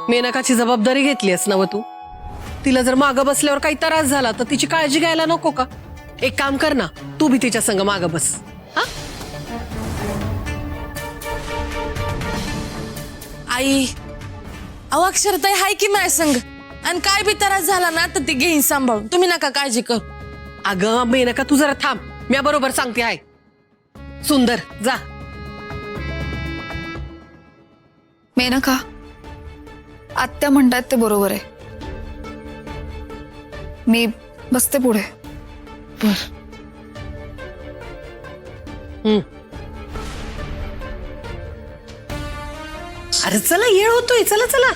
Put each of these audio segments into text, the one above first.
मेनकाची जबाबदारी घेतलीस ना व तू? तिला जर मागं बसल्यावर काही त्रास झाला तर तिची काळजी घ्यायला नको का? एक काम कर ना, तू भी तिच्या संग मागं बस. हा? आई अहो अक्षरताई हाय की माझ्या संग आणि काय बी त्रास झाला ना तर ती घेईन सांभाळून, तुम्ही नका काळजी करू. अगं मेनका तू जरा थांब, मी बरोबर सांगते आहे. सुंदर जा. मेनका, आत्या म्हणतात ते बरोबर आहे. मी बसते पुढे. अरे चला, येळ होतोय, चला चला.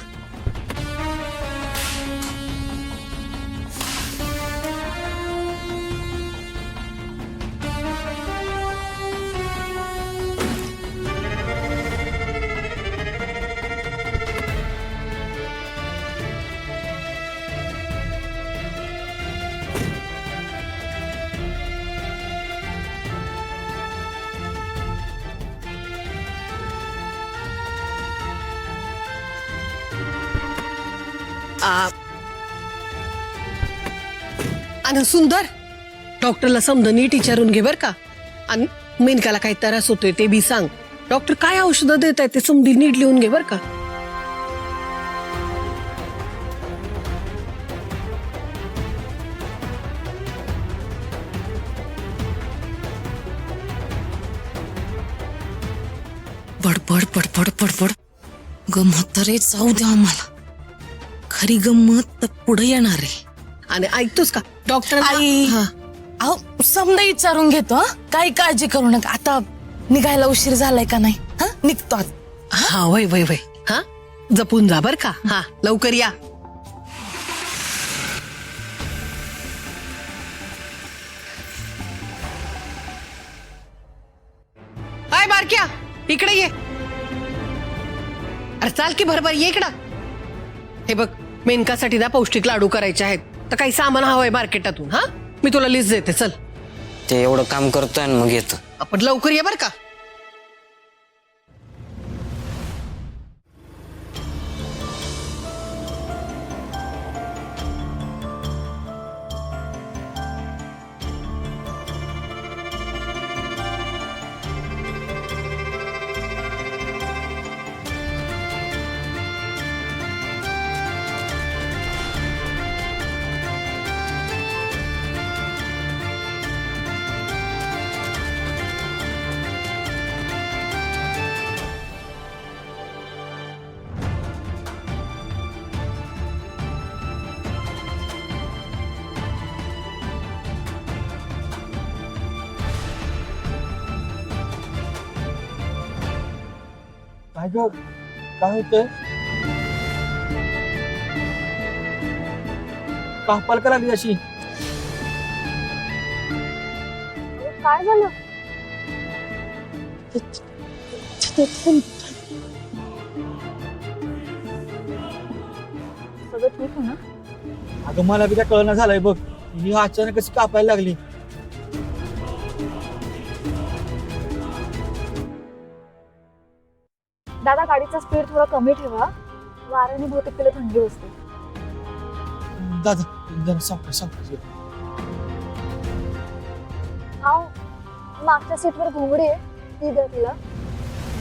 आणि सुंदर, डॉक्टरला समजा नीट विचारून घे बर का. आणि मेनकाला काही त्रास होतोय ते बी सांग. डॉक्टर काय औषधं देत आहेत ते समधी नीट लिहून घे बर का. बडबड बडबड बडबड. गंमत तर जाऊ द्या आम्हाला, खरी गंमत तर पुढे येणार आहे. आणि ऐकतोस का डॉक्टर? आई अहो समजा विचारून घेतो. काही काळजी करू नका. आता निघायला उशीर झालाय का नाही? हा निघतो आता. हा वय वय वय. हा जपून जा बर का. हा लवकर या. हाय बारक्या, इकडे ये. अरे चाल की भरभर ये इकडं. हे बघ, मेनकासाठी ना पौष्टिक लाडू करायचे आहेत, तर काही सामान हवंय मार्केटातून. हा मी तुला लिस्ट देते, चल. ते एवढं काम करतोय आणि मग येतो. आपण लवकर ये बर का. काय ग, काय होतंय? कापाल का लागली अशी? काय झालं? सगळं ठीक आहे ना? अगं मला बी काय कळना झालंय बघ. ही अचानक कशी कापायला लागली. दादा गाडीचा स्पीड थोडा कमी ठेवा, वाऱ्याने बहुतेक तिला थंडी बसते. दादा जरा सावकाश सावकाश. हाव, मागच्या सीटवर घोंगडी आहे, ती द्या तिला.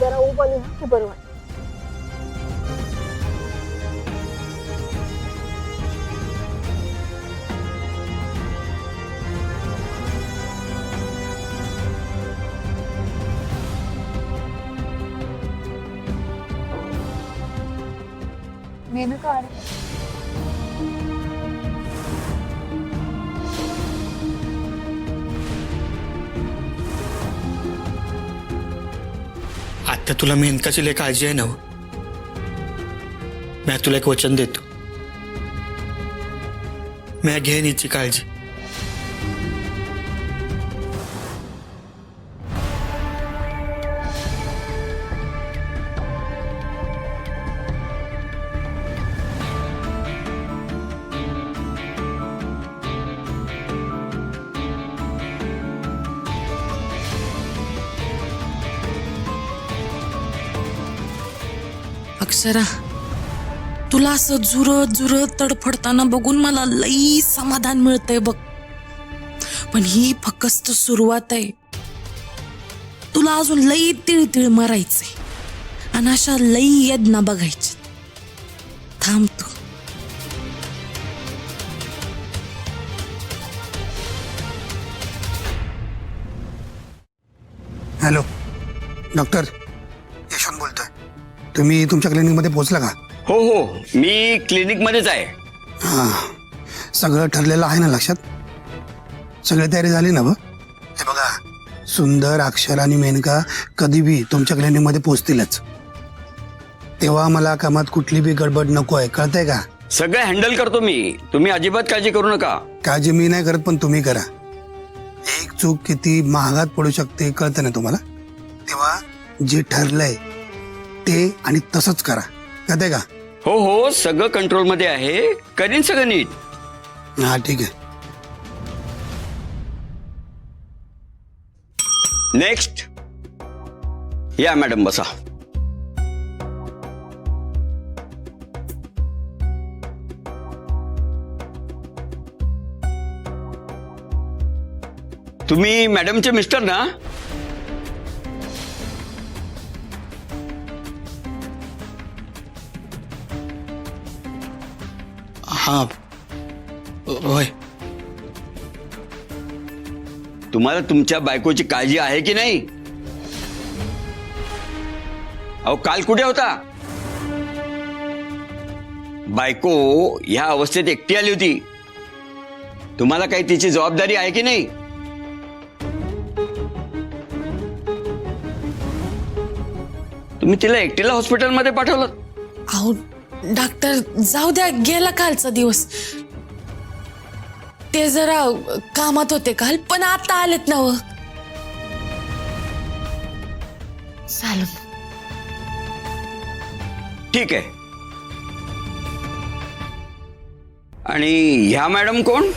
जरा ऊब आली ना की बरं वाटतं. मेनका आली. आता तुला मेनकाची लय काळजी आहे ना. मी तुला एक वचन देतो, मी घेईन हिची काळजी. अक्षरा तुला असं जुरत जुरत तडफडताना बघून मला लई समाधान मिळतंय बघ. पण ही फक्त सुरुवात आहे. तुला अजून लई तिळतिळ मारायचंय आणि अशा लई यज्ञा बघायच्या. थांब तू. हॅलो डॉक्टर यशवंत बोलतोय. तुम्ही तुमच्या क्लिनिकमध्ये पोहोचला का? हो हो, मी क्लिनिकमध्येच आहे. हां, सगळं ठरलेलं आहे ना लक्षात? सगळी तयारी झाली ना? हे बघा, सुंदर, अक्षर आणि मेनका कधी बी तुमच्या क्लिनिकमध्ये पोहोचतीलच. तेव्हा मला कामात कुठली बी गडबड नको आहे, कळतंय का? सगळं हँडल करतो मी, तुम्ही अजिबात काळजी करू नका. काळजी मी नाही करत, पण तुम्ही करा. एक चूक किती महागात पडू शकते कळतं ना तुम्हाला? तेव्हा जे ठरलंय ते आणि तसंच करा, कळतंय का? हो हो, सगळं कंट्रोलमध्ये आहे, करीन सगळं नीट. हा ठीक आहे. नेक्स्ट या मॅडम, बसा. तुम्ही मॅडमचे मिस्टर ना? हा होय. तुम्हाला तुमच्या बायकोची काळजी आहे की नाही? अहो, काल कुठे होता? बायको ह्या अवस्थेत एकटी आली होती. तुम्हाला काही तिची जबाबदारी आहे की नाही? तुम्ही तिला एकटीला हॉस्पिटलमध्ये पाठवलं? अहो डॉक्टर, जाऊ द्या, गेला कालचा दिवस. ते जरा कामात होते काल, पण आता आलेत ना व. चालू. ठीक आहे. आणि ह्या मॅडम कोण?